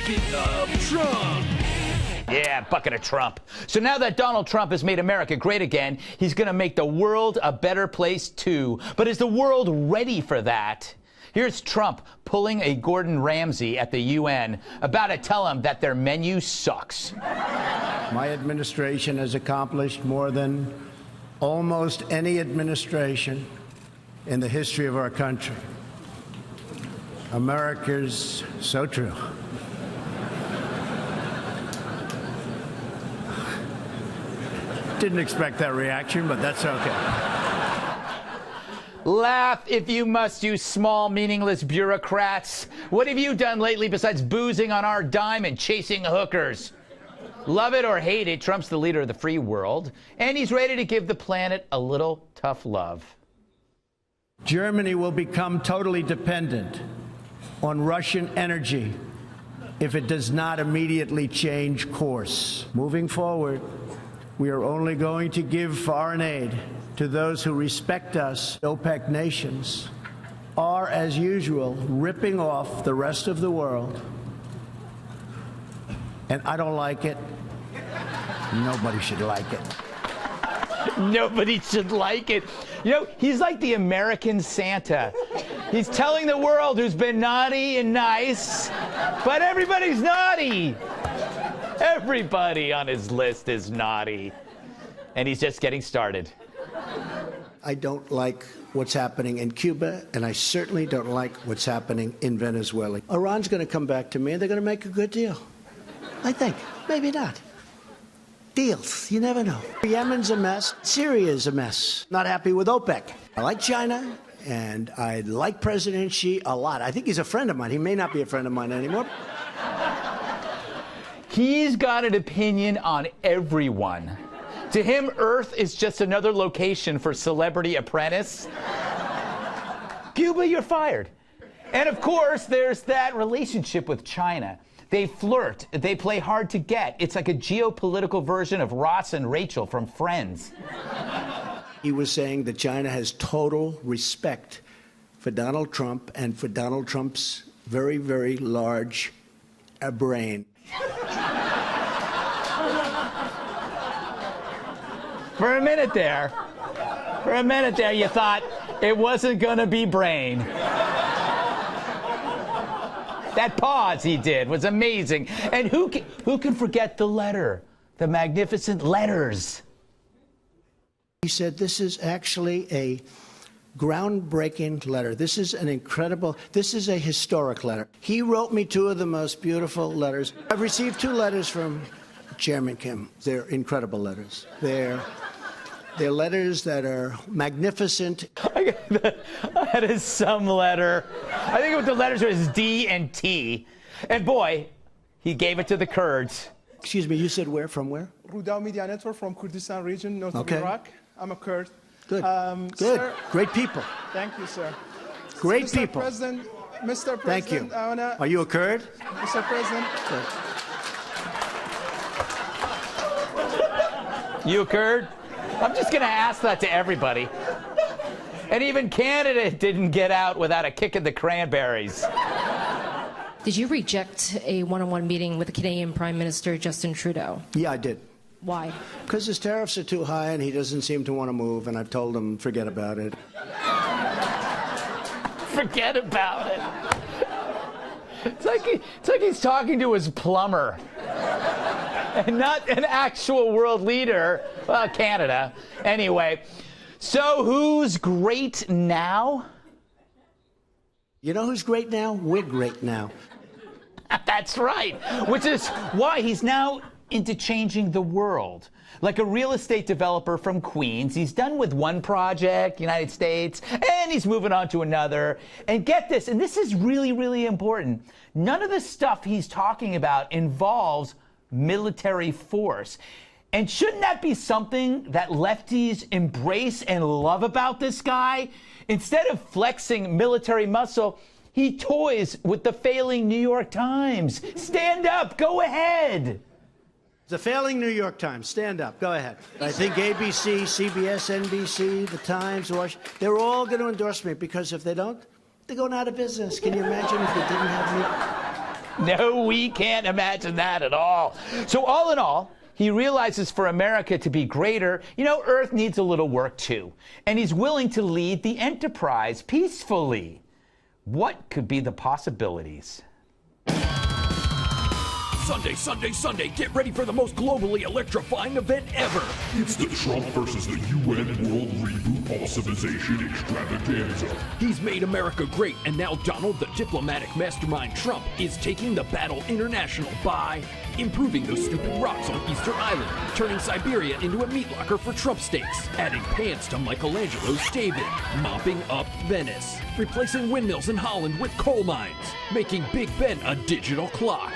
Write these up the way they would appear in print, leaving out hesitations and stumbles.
Bucket of Trump. Yeah, bucket of Trump. So now that Donald Trump has made America great again, he's going to make the world a better place, too. But is the world ready for that? Here's Trump pulling a Gordon Ramsay at the UN about to tell him that their menu sucks. My administration has accomplished more than almost any administration in the history of our country. America's so true. Didn't expect that reaction, but that's okay. Laugh if you must, you small, meaningless bureaucrats. What have you done lately besides boozing on our dime and chasing hookers? Love it or hate it, Trump's the leader of the free world, and he's ready to give the planet a little tough love. Germany will become totally dependent on Russian energy if it does not immediately change course. Moving forward, we are only going to give foreign aid to those who respect us. OPEC nations are, as usual, ripping off the rest of the world. And I don't like it. Nobody should like it. Nobody should like it. You know, he's like the American Santa. He's telling the world who's been naughty and nice, but everybody's naughty. Everybody on his list is naughty. And he's just getting started. I don't like what's happening in Cuba, and I certainly don't like what's happening in Venezuela. Iran's going to come back to me, and they're going to make a good deal. I think. Maybe not. Deals. You never know. Yemen's a mess. Syria's a mess. Not happy with OPEC. I like China, and I like President Xi a lot. I think he's a friend of mine. He may not be a friend of mine anymore. He's got an opinion on everyone. To him, Earth is just another location for Celebrity Apprentice. Cuba, you're fired. And of course, there's that relationship with China. They flirt. They play hard to get. It's like a geopolitical version of Ross and Rachel from Friends. He was saying that China has total respect for Donald Trump and for Donald Trump's very, very large brain. For a minute there, you thought it wasn't going to be brain. That pause he did was amazing. And who can forget the letter, the magnificent letters? He said this is actually a groundbreaking letter. This is a historic letter. He wrote me two of the most beautiful letters. I've received two letters from Chairman Kim. They're incredible letters. They're letters that are magnificent. That is some letter. I think what the letters was D and T. And boy, he gave it to the Kurds. Excuse me, you said where? From where? Rudal Media Network from Kurdistan region, north of Iraq. I'm a Kurd. Good. Good. Sir, great people. Thank you, sir. Great Mr. people. Mr. President, Thank you. Are you a Kurd? Mr. President. Good. You a Kurd? I'm just going to ask that to everybody. And even Canada didn't get out without a kick in the cranberries. Did you reject a one-on-one meeting with the Canadian Prime Minister, Justin Trudeau? Yeah, I did. Why? Because his tariffs are too high and he doesn't seem to want to move, and I've told him, forget about it. Forget about it. It's like he's talking to his plumber. And not an actual world leader. Well, Canada. Anyway, so who's great now? You know who's great now? We're great now. That's right. Which is why he's now into changing the world. Like a real estate developer from Queens, he's done with one project, United States, and he's moving on to another. And get this, and this is really, really important. None of the stuff he's talking about involves military force. And shouldn't that be something that lefties embrace and love about this guy? Instead of flexing military muscle, he toys with the failing New York Times. Stand up, go ahead. The failing New York Times, stand up, go ahead. I think ABC, CBS, NBC, the Times, they're all going to endorse me, because if they don't, they're going out of business. Can you imagine if they didn't have me? No, we can't imagine that at all. So all in all, he realizes for America to be greater, Earth needs a little work too. And he's willing to lead the enterprise peacefully. What could be the possibilities? Sunday, Sunday, Sunday, get ready for the most globally electrifying event ever. It's the Trump versus the UN World Reboot Awesomization Extravaganza. He's made America great, and now Donald, the diplomatic mastermind Trump, is taking the battle international by improving those stupid rocks on Easter Island, turning Siberia into a meat locker for Trump steaks, adding pants to Michelangelo's David, mopping up Venice, replacing windmills in Holland with coal mines, making Big Ben a digital clock,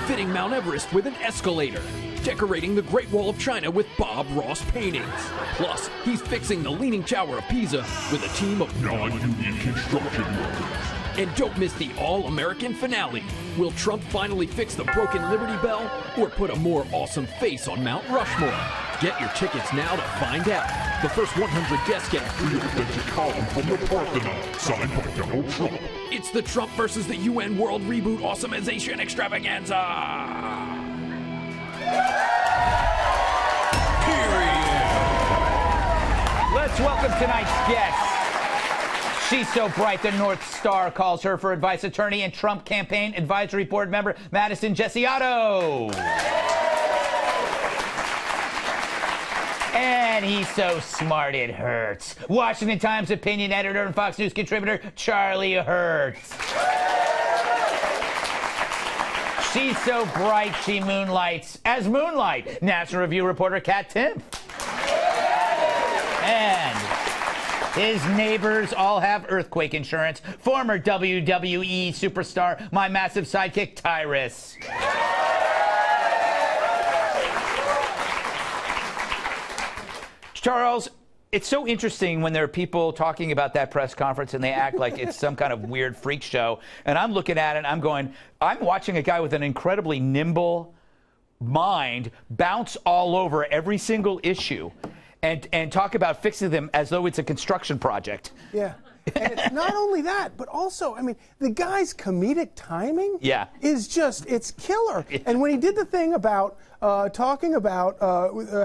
fitting Mount Everest with an escalator, decorating the Great Wall of China with Bob Ross paintings. Plus, he's fixing the Leaning Tower of Pisa with a team of non-union construction workers. And don't miss the all-American finale. Will Trump finally fix the broken Liberty Bell or put a more awesome face on Mount Rushmore? Get your tickets now to find out. The first 100 guests get a free authentic column from the Parthenon, signed by Donald Trump. It's the Trump versus the UN World Reboot Awesomization Extravaganza. Period. Let's welcome tonight's guest. She's so bright, the North Star calls her for advice, attorney and Trump Campaign Advisory Board member, Madison Gessiato. And he's so smart it hurts. Washington Times opinion editor and Fox News contributor, Charlie Hertz. She's so bright, she moonlights as Moonlight, National Review reporter, Kat Timpf. And his neighbors all have earthquake insurance. Former WWE superstar, my massive sidekick, Tyrus. Charles, it's so interesting when there are people talking about that press conference and they act like it's some kind of weird freak show. And I'm looking at it and I'm going, I'm watching a guy with an incredibly nimble mind bounce all over every single issue. And talk about fixing them as though it's a construction project. Yeah. And it's not only that, but also, I mean, the guy's comedic timing is just, it's killer. And when he did the thing about talking about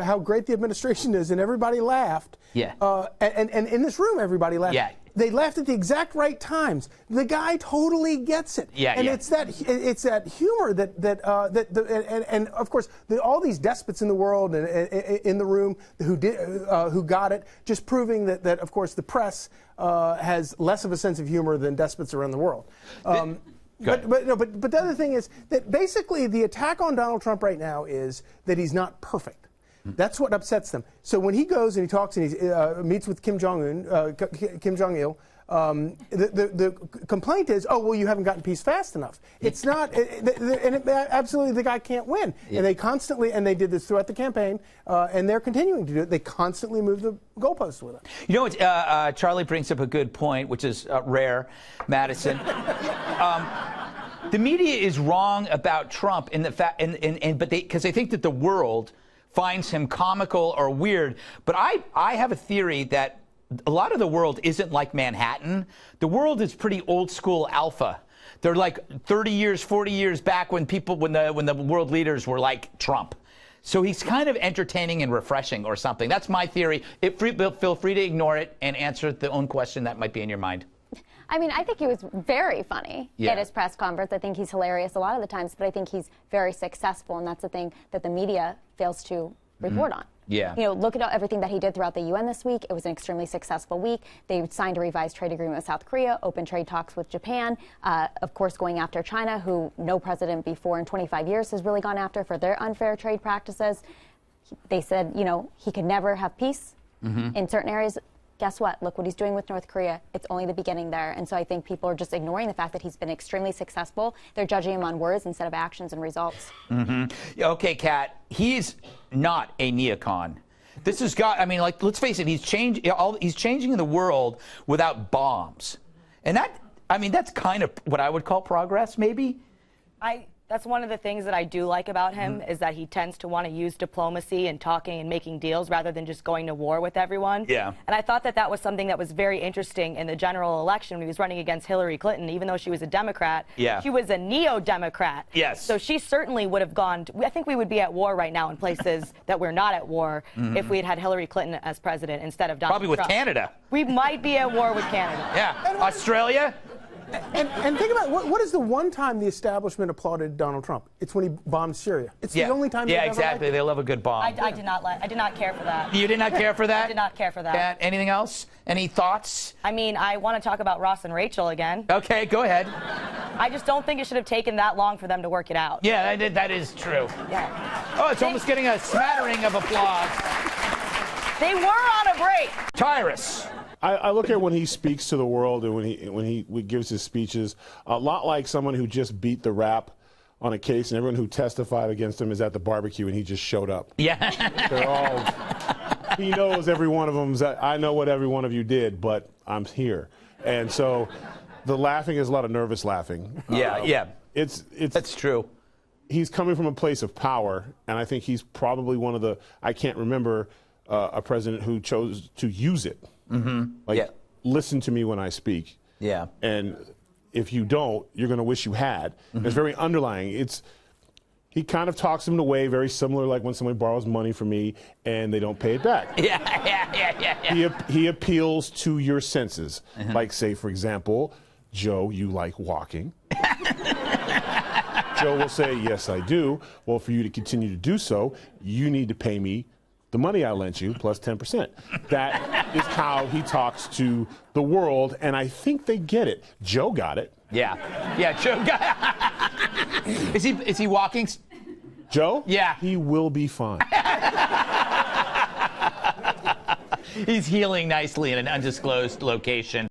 how great the administration is and everybody laughed. Yeah. And in this room, everybody laughed. Yeah. They laughed at the exact right times. The guy totally gets it. Yeah, and it's that humor and of course all these despots in the world and in the room who got it, just proving that of course the press has less of a sense of humor than despots around the world. But the other thing is that basically the attack on Donald Trump right now is that he's not perfect. That's what upsets them. So when he goes and he talks and he meets with Kim Jong-un, Kim Jong-il, the complaint is, oh, well, you haven't gotten peace fast enough. It's not, absolutely the guy can't win. And they constantly, and they did this throughout the campaign, and they're continuing to do it. They constantly move the goalposts with it. You know, Charlie brings up a good point, which is rare, Madison. The media is wrong about Trump in the fact, because they think that the world finds him comical or weird. But I have a theory that a lot of the world isn't like Manhattan. The world is pretty old school alpha. They're like 30 years, 40 years back when the world leaders were like Trump. So he's kind of entertaining and refreshing or something. That's my theory. Feel free to ignore it and answer the own question that might be in your mind. I mean, I think he was very funny at his press conference. I think he's hilarious a lot of the times, but I think he's very successful, and that's the thing that the media fails to report on. Yeah. You know, look at everything that he did throughout the UN this week. It was an extremely successful week. They signed a revised trade agreement with South Korea, open trade talks with Japan, of course going after China, who no president before in 25 years has really gone after for their unfair trade practices. They said, you know, he could never have peace in certain areas. Guess what? Look what he's doing with North Korea. It's only the beginning there. And so I think people are just ignoring the fact that he's been extremely successful. They're judging him on words instead of actions and results. Okay, Kat, he's not a neocon. This has got, I mean, like, let's face it, he's changing the world without bombs. And that, I mean, that's kind of what I would call progress, maybe? That's one of the things that I do like about him is that he tends to want to use diplomacy and talking and making deals rather than just going to war with everyone. Yeah. And I thought that that was something that was very interesting in the general election when he was running against Hillary Clinton. Even though she was a Democrat, she was a neo-Democrat. Yes. So she certainly would have gone I think we would be at war right now in places that we're not at war if we had Hillary Clinton as president instead of Donald Probably with Trump. Canada. We might be at war with Canada. Yeah. Australia? And think about what is the one time the establishment applauded Donald Trump? It's when he bombed Syria. It's the only time. Yeah, exactly. They love a good bomb. I did not care for that. You did not care for that? I did not care for that. Yeah. Anything else? Any thoughts? I mean, I want to talk about Ross and Rachel again. Okay, go ahead. I just don't think it should have taken that long for them to work it out. Yeah, that is true. Yeah. Oh, it's almost getting a smattering of applause. They were on a break. Tyrus. I look at when he speaks to the world and when he gives his speeches, a lot like someone who just beat the rap on a case and everyone who testified against him is at the barbecue and he just showed up. Yeah. They're all, he knows every one of them. I know what every one of you did, but I'm here. And so the laughing is a lot of nervous laughing. Yeah. That's true. He's coming from a place of power, and I think he's probably one of the, I can't remember a president who chose to use it. Listen to me when I speak. Yeah. And if you don't, you're going to wish you had. It's very underlying. He kind of talks them away, very similar like when somebody borrows money from me and they don't pay it back. Yeah. He appeals to your senses. Like, say, for example, Joe, you like walking. Joe will say, yes, I do. Well, for you to continue to do so, you need to pay me the money I lent you plus 10%. That is how he talks to the world, and I think they get it. Joe got it. Yeah, Joe got it. Is he walking? Joe? Yeah. He will be fine. He's healing nicely in an undisclosed location.